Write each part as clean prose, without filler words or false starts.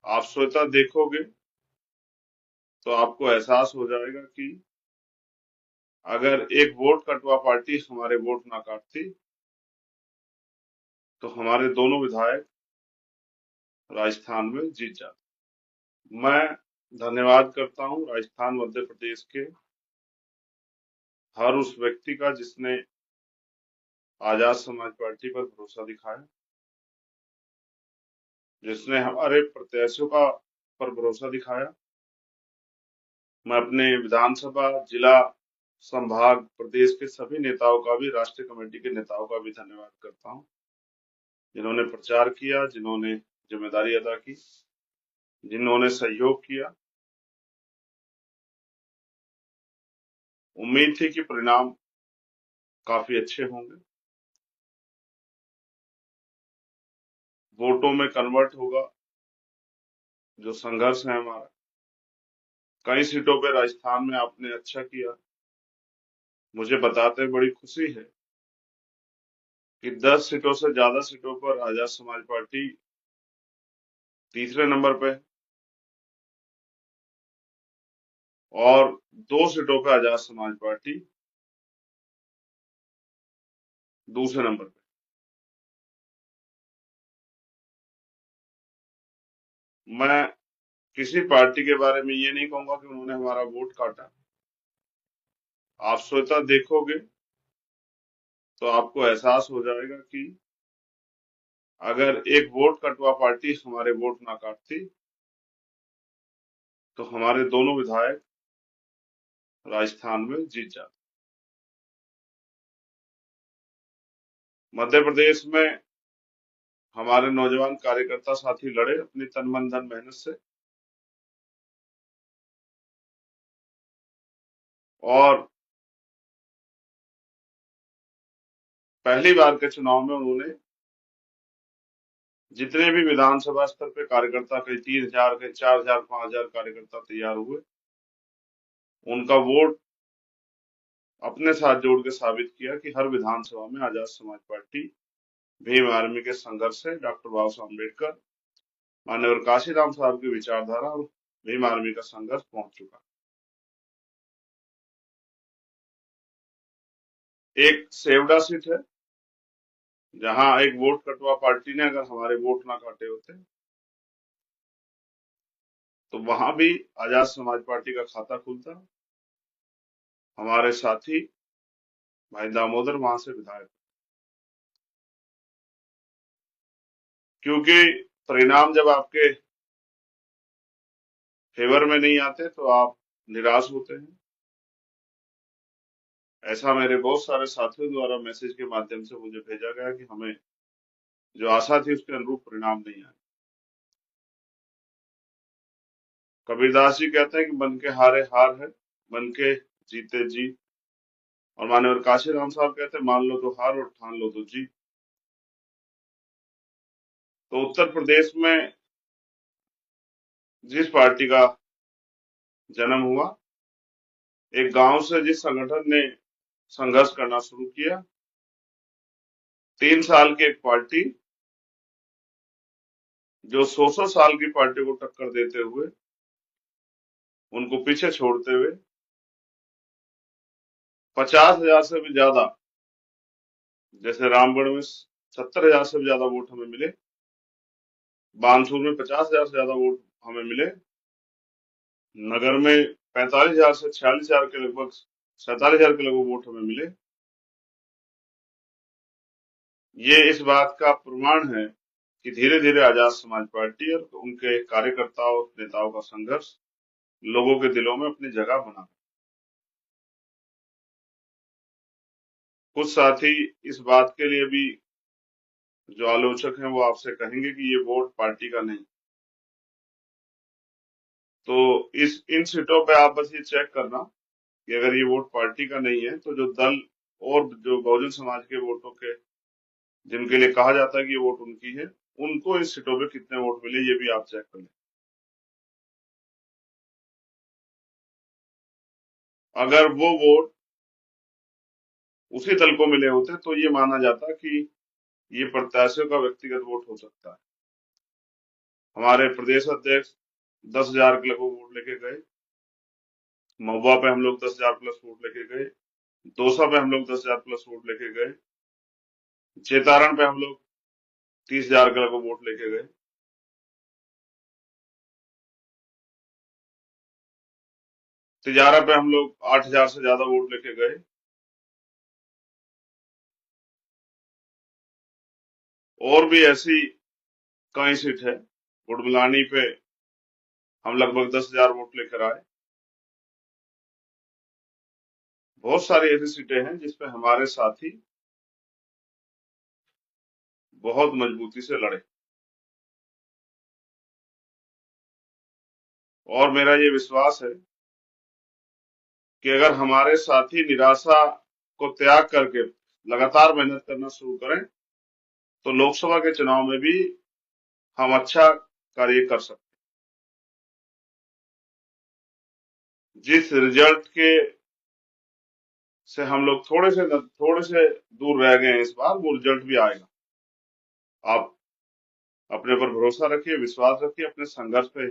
आप स्वतः देखोगे तो आपको एहसास हो जाएगा कि अगर एक वोट कटवा पार्टी हमारे वोट ना काटती तो हमारे दोनों विधायक राजस्थान में जीत जाते। मैं धन्यवाद करता हूं राजस्थान मध्य प्रदेश के हर उस व्यक्ति का जिसने आजाद समाज पार्टी पर भरोसा दिखाया, जिसने हमारे प्रत्याशियों का पर भरोसा दिखाया। मैं अपने विधानसभा, जिला, संभाग, प्रदेश के सभी नेताओं का भी, राष्ट्रीय कमेटी के नेताओं का भी धन्यवाद करता हूं, जिन्होंने प्रचार किया, जिन्होंने जिम्मेदारी अदा की, जिन्होंने सहयोग किया। उम्मीद थी कि परिणाम काफी अच्छे होंगे, वोटों में कन्वर्ट होगा जो संघर्ष है हमारा। कई सीटों पे राजस्थान में आपने अच्छा किया, मुझे बताते बड़ी खुशी है कि 10 सीटों से ज्यादा सीटों पर आजाद समाज पार्टी तीसरे नंबर पे है और 2 सीटों पे आजाद समाज पार्टी दूसरे नंबर पे। मैं किसी पार्टी के बारे में ये नहीं कहूंगा कि उन्होंने हमारा वोट काटा। आप स्वतः देखोगे तो आपको एहसास हो जाएगा कि अगर एक वोट कटवा पार्टी हमारे वोट ना काटती तो हमारे दोनों विधायक राजस्थान में जीत जाते। मध्य प्रदेश में हमारे नौजवान कार्यकर्ता साथी लड़े अपनी तन मन धन मेहनत से, और पहली बार के चुनाव में उन्होंने जितने भी विधानसभा स्तर पे कार्यकर्ता, कई 3,000, कई 4,000, 5,000 कार्यकर्ता तैयार हुए, उनका वोट अपने साथ जोड़ के साबित किया कि हर विधानसभा में आजाद समाज पार्टी, भीम आर्मी के संघर्ष से, डॉक्टर बाबा साहब अम्बेडकर, माननीय काशीराम साहब की विचारधारा और भीम आर्मी का संघर्ष पहुंच चुका। एक सेवडा सीट है जहां एक वोट कटवा पार्टी ने अगर हमारे वोट ना काटे होते तो वहां भी आजाद समाज पार्टी का खाता खुलता। हमारे साथी भाई दामोदर वहां से विधायक, क्योंकि परिणाम जब आपके फेवर में नहीं आते तो आप निराश होते हैं। ऐसा मेरे बहुत सारे साथियों द्वारा मैसेज के माध्यम से मुझे भेजा गया कि हमें जो आशा थी उसके अनुरूप परिणाम नहीं आए। कबीरदास जी कहते हैं कि मन के हारे हार है, मन के जीते जीत। और माननीय काशीराम साहब कहते हैं मान लो तो हार और ठान लो तो जीत। तो उत्तर प्रदेश में जिस पार्टी का जन्म हुआ, एक गांव से जिस संगठन ने संघर्ष करना शुरू किया, 3 साल की एक पार्टी जो 100 साल की पार्टी को टक्कर देते हुए, उनको पीछे छोड़ते हुए 50,000 से भी ज्यादा, जैसे रामगढ़ में 70,000 से भी ज्यादा वोट हमें मिले, बानसूर में 50,000 से ज्यादा वोट हमें मिले, नगर में 45,000 से 46,000 के लगभग, 47,000 के लगभग वोट हमें मिले। ये इस बात का प्रमाण है कि धीरे धीरे आजाद समाज पार्टी और उनके कार्यकर्ताओं, नेताओं का संघर्ष लोगों के दिलों में अपनी जगह बना। कुछ साथी इस बात के लिए भी, जो आलोचक हैं, वो आपसे कहेंगे कि ये वोट पार्टी का नहीं। तो इस इन सीटों पे आप बस ये चेक करना कि अगर ये वोट पार्टी का नहीं है तो जो दल और जो बहुजन समाज के वोटों के, जिनके लिए कहा जाता है कि ये वोट उनकी है, उनको इस सीटों पे कितने वोट मिले ये भी आप चेक कर लें। अगर वो वोट उसी दल को मिले होते तो ये माना जाता कि ये प्रत्याशियों का व्यक्तिगत वोट हो सकता है। हमारे प्रदेश अध्यक्ष 10,000 के लगभग वोट लेके गए। महुआ पे हम लोग 10,000 प्लस वोट लेके गए। दौसा पे हम लोग 10,000 प्लस वोट लेके गए। चेतारण पे हम लोग 30,000 के लगभग वोट लेके गए। तिजारा पे हम लोग 8,000 से ज्यादा वोट लेके गए। और भी ऐसी कई सीट है। गुड़मिलानी पे हम लगभग 10,000 वोट लेकर आए। बहुत सारी ऐसी सीटें हैं जिसपे हमारे साथी बहुत मजबूती से लड़े। और मेरा ये विश्वास है कि अगर हमारे साथी निराशा को त्याग करके लगातार मेहनत करना शुरू करें तो लोकसभा के चुनाव में भी हम अच्छा कार्य कर सकते हैं। जिस रिजल्ट के से हम लोग थोड़े से दूर रह गए हैं, इस बार वो रिजल्ट भी आएगा। आप अपने पर भरोसा रखिए, विश्वास रखिए, अपने संघर्ष पे,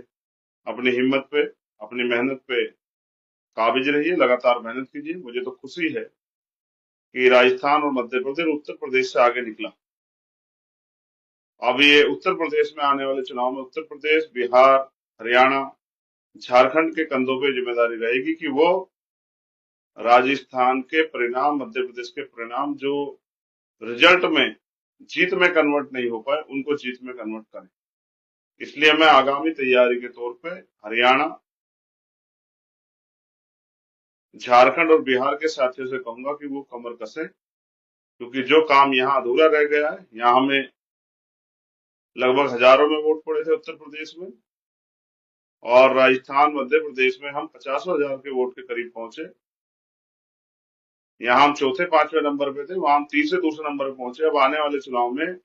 अपनी हिम्मत पे, अपनी मेहनत पे काबिज रहिए, लगातार मेहनत कीजिए। मुझे तो खुशी है कि राजस्थान और मध्य प्रदेश उत्तर प्रदेश से आगे निकला। अब ये उत्तर प्रदेश में आने वाले चुनाव में उत्तर प्रदेश, बिहार, हरियाणा, झारखंड के कंधों पे जिम्मेदारी रहेगी कि वो राजस्थान के परिणाम, मध्य प्रदेश के परिणाम जो रिजल्ट में जीत में कन्वर्ट नहीं हो पाए, उनको जीत में कन्वर्ट करें। इसलिए मैं आगामी तैयारी के तौर पे हरियाणा, झारखंड और बिहार के साथियों से कहूंगा कि वो कमर कसें, क्योंकि जो काम यहाँ अधूरा रह गया है, यहाँ हमें लगभग हजारों में वोट पड़े थे उत्तर प्रदेश में, और राजस्थान, मध्य प्रदेश में हम 50,000 के वोट के करीब पहुंचे। यहाँ हम चौथे पांचवें नंबर पे थे, वहां हम तीसरे दूसरे नंबर पे पहुंचे। अब आने वाले चुनाव में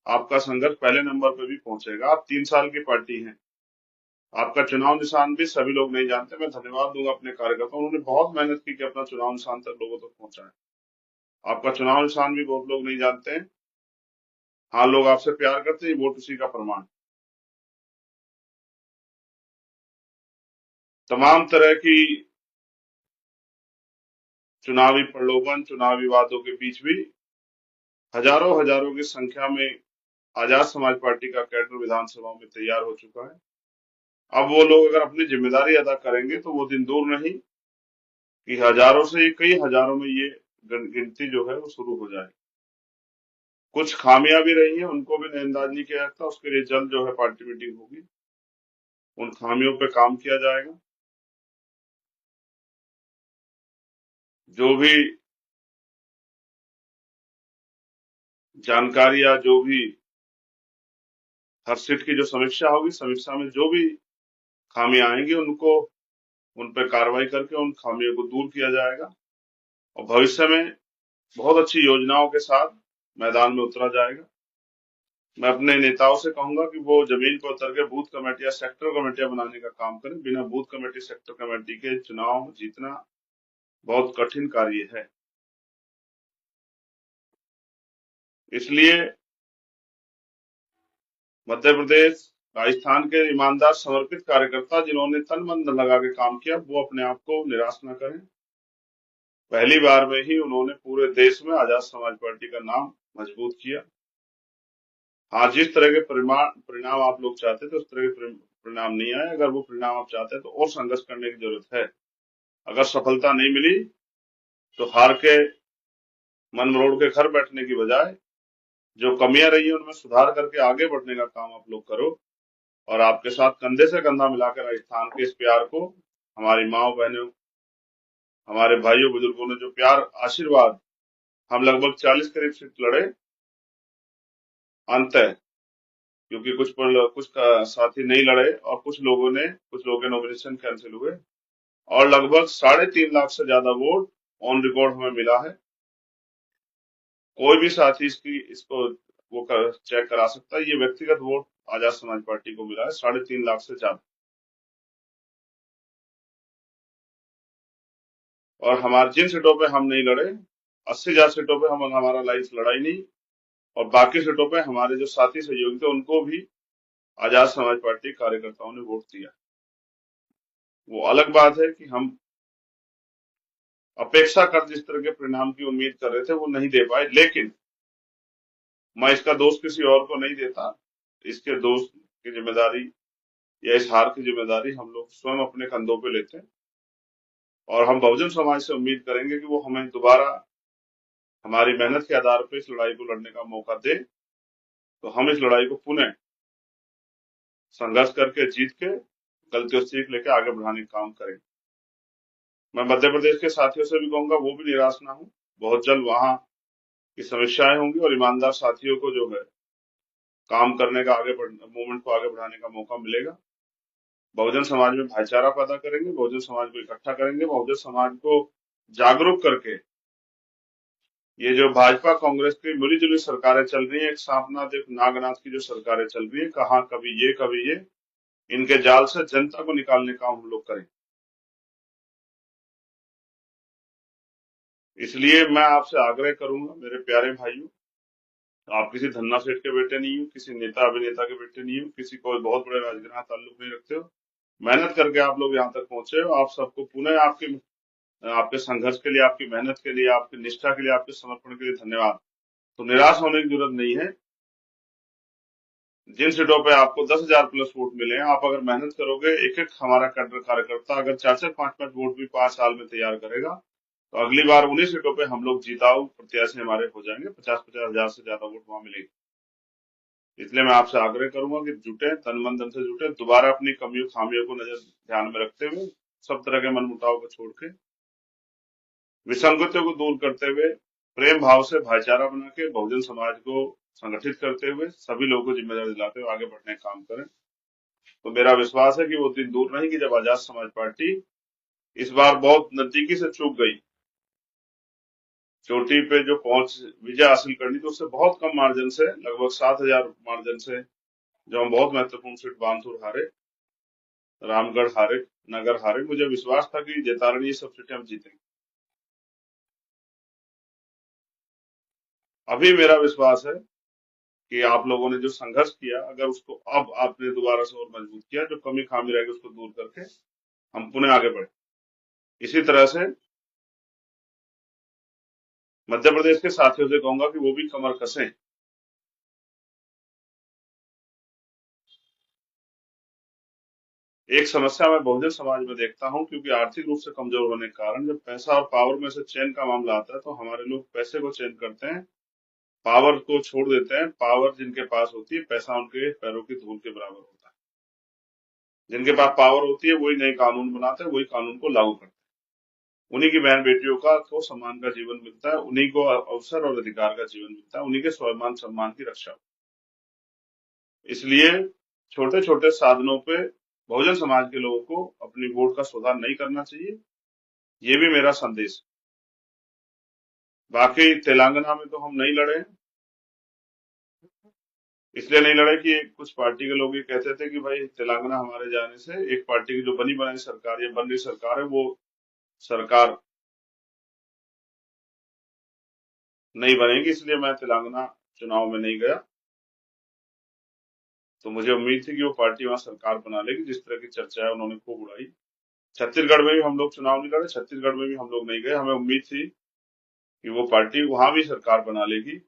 आपका संघर्ष पहले नंबर पे भी पहुंचेगा। आप 3 साल की पार्टी हैं, आपका चुनाव निशान भी सभी लोग नहीं जानते। मैं धन्यवाद दूंगा अपने कार्यकर्ताओं, उन्होंने बहुत मेहनत की कि अपना चुनाव निशान तक लोगों तक पहुंचाए। आपका चुनाव निशान भी बहुत लोग नहीं जानते हैं। हाँ, लोग आपसे प्यार करते हैं, वोट उसी का प्रमाण। तमाम तरह की चुनावी प्रलोभन, चुनावी वादों के बीच भी हजारों हजारों की संख्या में आजाद समाज पार्टी का कैडर विधानसभा में तैयार हो चुका है। अब वो लोग अगर अपनी जिम्मेदारी अदा करेंगे तो वो दिन दूर नहीं कि हजारों से कई हजारों में ये गिनती जो है वो शुरू हो जाए। कुछ खामियां भी रही हैं, उनको भी नजरअंदाज नहीं किया जाता। उसके लिए जल्द जो है पार्टी मीटिंग होगी, उन खामियों पे काम किया जाएगा। जो भी जानकारी या जो भी हर सीट की जो समीक्षा होगी, समीक्षा में जो भी खामियां आएंगी उनको, उन पर कार्रवाई करके उन खामियों को दूर किया जाएगा और भविष्य में बहुत अच्छी योजनाओं के साथ मैदान में उतरा जाएगा। मैं अपने नेताओं से कहूंगा कि वो जमीन पर उतर के बूथ कमेटियां, सेक्टर कमेटियां बनाने का काम करें। बिना बूथ कमेटी, सेक्टर कमेटी के चुनाव जीतना बहुत कठिन कार्य है। इसलिए मध्य प्रदेश, राजस्थान के ईमानदार समर्पित कार्यकर्ता जिन्होंने तन मन धन लगा के काम किया, वो अपने आप को निराश न करें। पहली बार में ही उन्होंने पूरे देश में आजाद समाज पार्टी का नाम मजबूत किया। हाँ, जिस तरह के परिणाम आप लोग चाहते थे उस तरह के परिणाम नहीं आए। अगर वो परिणाम आप चाहते हैं तो और संघर्ष करने की जरूरत है। अगर सफलता नहीं मिली तो हार के मन मरोड़ के घर बैठने की बजाय जो कमियां रही है उनमें सुधार करके आगे बढ़ने का काम आप लोग करो। और आपके साथ कंधे से कंधा मिलाकर राजस्थान के इस प्यार को, हमारी माओ बहनों, हमारे भाइयों बुजुर्गों ने जो प्यार, आशीर्वाद, हम लगभग 40 करीब सीट लड़े अंत है, क्योंकि कुछ साथी नहीं लड़े और कुछ लोगों के नॉमिनेशन कैंसिल हुए और लगभग 3.5 लाख से ज्यादा वोट ऑन रिकॉर्ड हमें मिला है। कोई भी साथी इसको वो चेक करा सकता है। ये व्यक्तिगत वोट आजाद समाज पार्टी को मिला है 3.5 लाख से ज्यादा। और हमारे जिन सीटों पे हम नहीं लड़े, 80,000 सीटों पे हम हमारा लाइफ लड़ाई नहीं, और बाकी सीटों पे हमारे जो साथी सहयोगी थे उनको भी आजाद समाज पार्टी कार्यकर्ताओं ने वोट दिया। वो अलग बात है कि हम अपेक्षा कर जिस तरह के परिणाम की उम्मीद कर रहे थे वो नहीं दे पाए, लेकिन मैं इसका दोष किसी और को नहीं देता। इसके दोष की जिम्मेदारी या इस हार की जिम्मेदारी हम लोग स्वयं अपने कंधों पे लेते हैं, और हम बहुजन समाज से उम्मीद करेंगे कि वो हमें दोबारा हमारी मेहनत के आधार पर इस लड़ाई को लड़ने का मौका दे, तो हम इस लड़ाई को पुनः संघर्ष करके जीत के गलतियों से सीख लेके आगे बढ़ाने का काम करें। मैं मध्य प्रदेश के साथियों से भी कहूंगा वो भी निराश ना हो। बहुत जल्द वहां की समस्याएं होंगी और ईमानदार साथियों को जो है काम करने का, मूवमेंट को आगे बढ़ाने का मौका मिलेगा। बहुजन समाज में भाईचारा पैदा करेंगे, बहुजन समाज को इकट्ठा करेंगे, बहुजन समाज को जागरूक करके ये जो भाजपा कांग्रेस की मिलीजुली सरकारें चल रही है, एक सांपनाथ एक नागनाथ की जो सरकारें चल रही है, कहा कभी ये, इनके जाल से जनता को निकालने का हम लोग करें। इसलिए मैं आपसे आग्रह करूंगा मेरे प्यारे भाइयों, आप किसी धन्ना सेठ के बेटे नहीं हो, किसी नेता अभिनेता के बेटे नहीं हो, किसी कोई बहुत बड़े राजनीतिक ताल्लुक नहीं रखते हो। मेहनत करके आप लोग यहाँ तक पहुंचे हो। आप सबको पुनः आपके संघर्ष के लिए, आपकी मेहनत के लिए, आपकी निष्ठा के लिए, आपके समर्पण के लिए धन्यवाद। तो निराश होने की जरूरत नहीं है। जिन सीटों पे आपको 10,000 प्लस वोट मिले हैं, आप अगर मेहनत करोगे, एक एक हमारा कार्यकर्ता अगर 4-4, 5-5 वोट भी 5 साल में तैयार करेगा, तो अगली बार उन्हीं सीटों पे हम लोग जीताऊ प्रत्याशी हमारे हो जाएंगे। 50-50 हजार से ज्यादा वोट वहां मिलेगी। इसलिए मैं आपसे आग्रह करूंगा कि जुटे, तन मन धन से जुटे, दोबारा अपनी कमियों खामियों को ध्यान में रखते हुए, सब तरह के मनमुटाव को छोड़ के, विसंगतियों को दूर करते हुए, प्रेम भाव से भाईचारा बना के बहुजन समाज को संगठित करते हुए, सभी लोगों को जिम्मेदारी दिलाते हुए आगे बढ़ने का काम करें। तो मेरा विश्वास है कि वो दिन दूर नहीं कि जब आजाद समाज पार्टी इस बार बहुत नजदीकी से चूक गई, चोटी पे जो पहुंच विजय हासिल करनी थी उससे बहुत कम मार्जिन से, लगभग 7,000 मार्जिन से, जो हम बहुत महत्वपूर्ण सीट बानसूर हारे, रामगढ़ हारे, नगर हारे, मुझे विश्वास था कि जैतारणी ये सब सीटें हम जीतेंगे। अभी मेरा विश्वास है कि आप लोगों ने जो संघर्ष किया, अगर उसको अब आपने दोबारा से और मजबूत किया, जो कमी खामी रहेगी उसको दूर करके हम पुनः आगे बढ़े। इसी तरह से मध्य प्रदेश के साथियों से कहूंगा कि वो भी कमर कसें। एक समस्या मैं बहुजन समाज में देखता हूं, क्योंकि आर्थिक रूप से कमजोर होने के कारण जब पैसा और पावर में से चयन का मामला आता है, तो हमारे लोग पैसे को चयन करते हैं, पावर को छोड़ देते हैं। पावर जिनके पास होती है, पैसा उनके पैरों की धूल के बराबर होता है। जिनके पास पावर होती है वही नए कानून बनाते हैं, वही कानून को लागू करते हैं। उन्हीं की बहन बेटियों को सम्मान का जीवन मिलता है, उन्हीं को अवसर और अधिकार का जीवन मिलता है, उन्हीं के स्वाभिमान सम्मान की रक्षा। इसलिए छोटे छोटे साधनों पे बहुजन समाज के लोगों को अपनी वोट का सुधार नहीं करना चाहिए, ये भी मेरा संदेश। बाकी तेलंगाना में तो हम नहीं लड़े, इसलिए नहीं लड़े कि कुछ पार्टी के लोग ये कहते थे कि भाई तेलंगाना हमारे जाने से एक पार्टी की जो बनी बनाई सरकार या बन रही सरकार है, वो सरकार नहीं बनेगी, इसलिए मैं तेलंगाना चुनाव में नहीं गया। तो मुझे उम्मीद थी कि वो पार्टी वहां सरकार बना लेगी, जिस तरह की चर्चा है उन्होंने खूब उड़ाई। छत्तीसगढ़ में भी हम लोग चुनाव नहीं लड़े, छत्तीसगढ़ में भी हम लोग नहीं गए। हमें उम्मीद थी कि वो पार्टी वहां भी सरकार बना लेगी।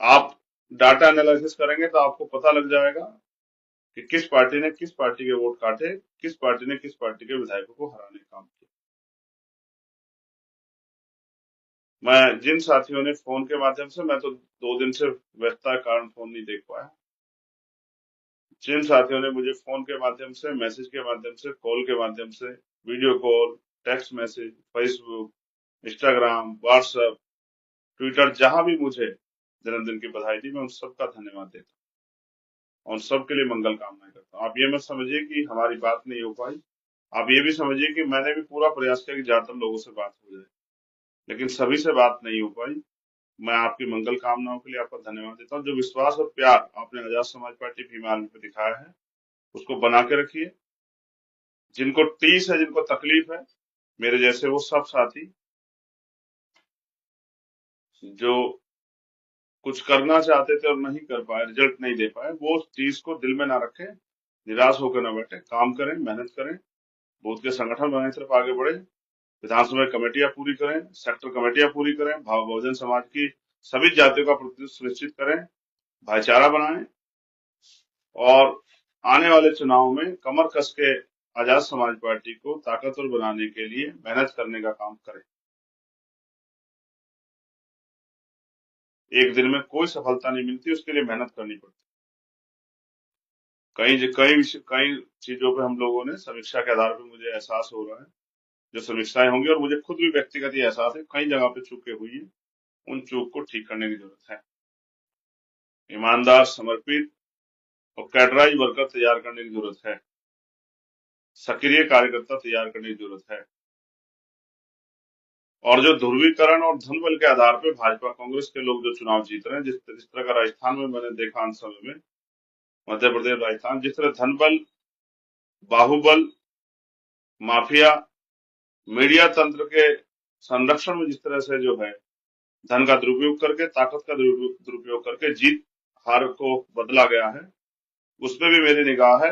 आप डाटा एनालिसिस करेंगे तो आपको पता लग जाएगा कि किस पार्टी ने किस पार्टी के वोट काटे, किस पार्टी ने किस पार्टी के विधायकों को हराने का काम किया। मैं जिन साथियों ने फोन के माध्यम से, मैं तो 2 दिन से व्यस्तता के कारण फोन नहीं देख पाया, जिन साथियों ने मुझे फोन के माध्यम से, मैसेज के माध्यम से, कॉल के माध्यम से, video call, text message, Facebook, Instagram, WhatsApp, Twitter, जहां भी मुझे जन्मदिन की बधाई दी, मैं उन सबका धन्यवाद देता हूँ, उन सबके लिए मंगल कामनाएं करता हूँ। आप ये मत समझिए कि हमारी बात नहीं हो पाई, आप ये भी समझिए कि मैंने भी पूरा प्रयास किया कि ज्यादातर लोगों से बात हो जाए, लेकिन सभी से बात नहीं हो पाई। मैं आपकी मंगल कामनाओं के लिए आपका धन्यवाद देता हूँ। जो विश्वास और प्यार आपने आजाद समाज पार्टी भीम आर्मी पे दिखाया है, उसको बना के रखिए। जिनको टीस है, जिनको तकलीफ है, मेरे जैसे वो सब साथी जो कुछ करना चाहते थे और नहीं कर पाए, रिजल्ट नहीं दे पाए, वो चीज को दिल में ना रखें, निराश होकर ना बैठे, काम करें, मेहनत करें, बूथ के संगठन बनाने की तरफ आगे बढ़े, विधानसभा कमेटियां पूरी करें, सेक्टर कमेटियां पूरी करें, बहुजन समाज की सभी जातियों का प्रतिनिधित्व सुनिश्चित करें, भाईचारा बनाएं और आने वाले चुनाव में कमर कस के आजाद समाज पार्टी को ताकतवर बनाने के लिए मेहनत करने का काम करें। एक दिन में कोई सफलता नहीं मिलती, उसके लिए मेहनत करनी पड़ती। कई चीजों पे हम लोगों ने समीक्षा के आधार पर मुझे एहसास हो रहा है, जो समीक्षाएं होंगी, और मुझे खुद भी व्यक्तिगत ये एहसास है, कई जगह पे चूकें हुई है, उन चूक को ठीक करने की जरूरत है। ईमानदार, समर्पित और कैडराइज वर्कर तैयार करने की जरूरत है, सक्रिय कार्यकर्ता तैयार करने की जरूरत है, और जो ध्रुवीकरण और धन बल के आधार पर भाजपा कांग्रेस के लोग जो चुनाव जीत रहे हैं, जिस तरह का राजस्थान में मैंने देखा अंत समय में, मध्य प्रदेश, राजस्थान, जिस तरह धन बल, बाहुबल, माफिया, मीडिया तंत्र के संरक्षण में जिस तरह से जो है धन का दुरुपयोग करके, ताकत का दुरुपयोग करके जीत हार को बदला गया है, उसमें भी मेरी निगाह है।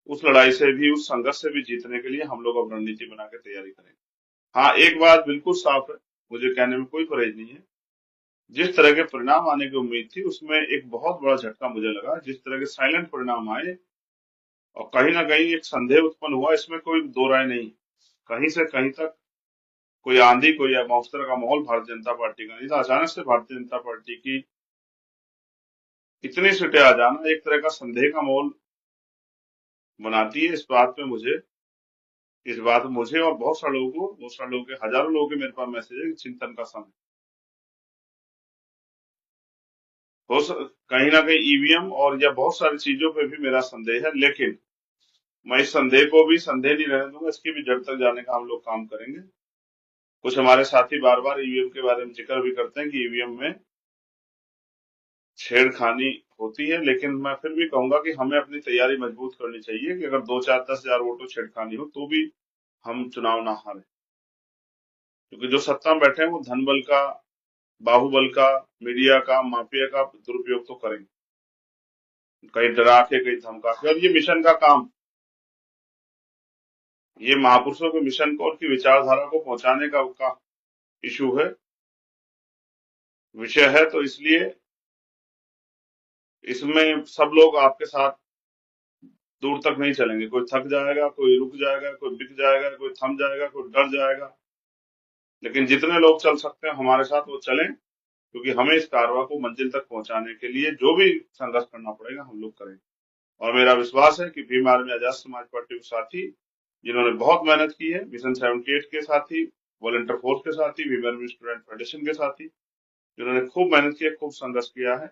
उस लड़ाई से भी, उस संघर्ष से भी जीतने के लिए हम लोग अब रणनीति बना के तैयारी करेंगे। हाँ, एक बात बिल्कुल साफ है, मुझे कहने में कोई परहेज नहीं है, जिस तरह के परिणाम आने की उम्मीद थी, उसमें एक बहुत बड़ा झटका मुझे लगा। जिस तरह के साइलेंट परिणाम आए और कहीं ना कहीं एक संदेह उत्पन्न हुआ, इसमें कोई दो राय नहीं। कहीं से कहीं तक कोई आंधी, कोई मौसम का माहौल भारतीय जनता पार्टी का नहीं था। अचानक से भारतीय जनता पार्टी की इतनी सीटें आ जाना एक तरह का संदेह का माहौल बनाती है। इस बात में मुझे और बहुत सारे लोगों के, हजारों लोगों के मेरे पास मैसेज है कि चिंतन का समय कहीं ना कहीं ईवीएम और या बहुत सारी चीजों पे भी मेरा संदेह है, लेकिन मैं इस संदेह को भी संदेह नहीं रहने दूंगा। इसकी भी जड़ तक जाने का हम लोग काम करेंगे। कुछ हमारे साथी बार बार ईवीएम के बारे में जिक्र भी करते हैं कि ईवीएम में छेड़खानी होती है, लेकिन मैं फिर भी कहूंगा कि हमें अपनी तैयारी मजबूत करनी चाहिए कि अगर 2, 4, 10,000 वोटों छेड़खानी हो तो भी हम चुनाव ना हारें, क्योंकि जो सत्ता में बैठे हैं वो धन बल का, बाहुबल का, मीडिया का, माफिया का दुरुपयोग तो करेंगे, कहीं डरा के, कहीं धमका के। और ये मिशन का काम, ये महापुरुषों के मिशन को, उनकी विचारधारा को पहुंचाने का इशू है, विषय है, तो इसलिए इसमें सब लोग आपके साथ दूर तक नहीं चलेंगे। कोई थक जाएगा, कोई रुक जाएगा, कोई बिक जाएगा, कोई थम जाएगा, कोई डर जाएगा, लेकिन जितने लोग चल सकते हैं हमारे साथ वो चलें, क्योंकि हमें इस कारवा को मंजिल तक पहुंचाने के लिए जो भी संघर्ष करना पड़ेगा हम लोग करेंगे। और मेरा विश्वास है कि भीम आर्मी आजाद समाज पार्टी के साथी जिन्होंने बहुत मेहनत की है, मिशन 78 के साथी, वॉलंटियर फोर्स के साथी, भीम आर्मी स्टूडेंट फेडरेशन के साथी, जिन्होंने खूब मेहनत की है, खूब संघर्ष किया है,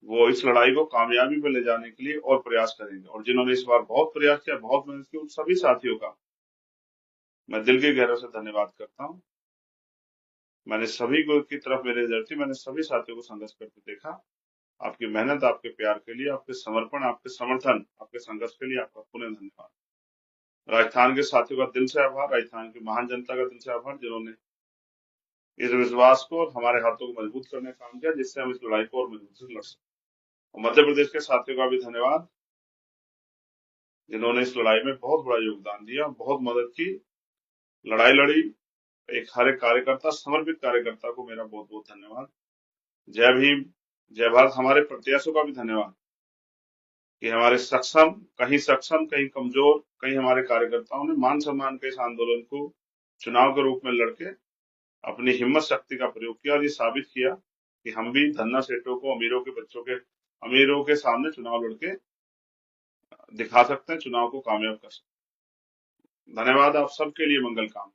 वो इस लड़ाई को कामयाबी पे ले जाने के लिए और प्रयास करेंगे। और जिन्होंने इस बार बहुत प्रयास किया, बहुत मेहनत की, उन सभी साथियों का मैं दिल के गहरे से धन्यवाद करता हूँ। मैंने सभी को की तरफ मेरी नजर थी, मैंने सभी साथियों को संघर्ष करके देखा। आपकी मेहनत, आपके प्यार के लिए, आपके समर्पण, आपके समर्थन, आपके संघर्ष के लिए आपका पुनः धन्यवाद। राजस्थान के साथियों का दिल से आभार, राजस्थान की महान जनता का दिल से आभार, जिन्होंने इस विश्वास को और हमारे हाथों को मजबूत करने का काम किया, जिससे हम इस लड़ाई को और मजबूत से लड़ सकें। और मध्य प्रदेश के साथियों का भी धन्यवाद, जिन्होंने इस लड़ाई में बहुत बड़ा योगदान दिया, बहुत मदद की, लड़ाई लड़ी। हर एक कार्यकर्ता, समर्पित कार्यकर्ता को मेरा बहुत बहुत धन्यवाद। जय भीम, जय भारत। हमारे प्रत्याशियों का भी धन्यवाद कि हमारे सक्षम, कहीं कमजोर, कहीं हमारे कार्यकर्ताओं ने मान सम्मान के इस आंदोलन को चुनाव के रूप में लड़के अपनी हिम्मत शक्ति का प्रयोग किया और ये साबित किया कि हम भी धन्ना सेठों को, अमीरों के सामने चुनाव लड़के दिखा सकते हैं, चुनाव को कामयाब कर सकते हैं। धन्यवाद आप सबके लिए, मंगल काम।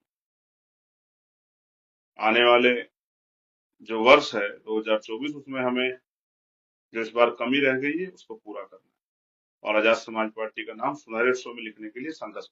आने वाले जो वर्ष है 2024, उसमें हमें जो इस बार कमी रह गई है उसको पूरा करना है और आजाद समाज पार्टी का नाम सुनहरे अक्षरों में लिखने के लिए संघर्ष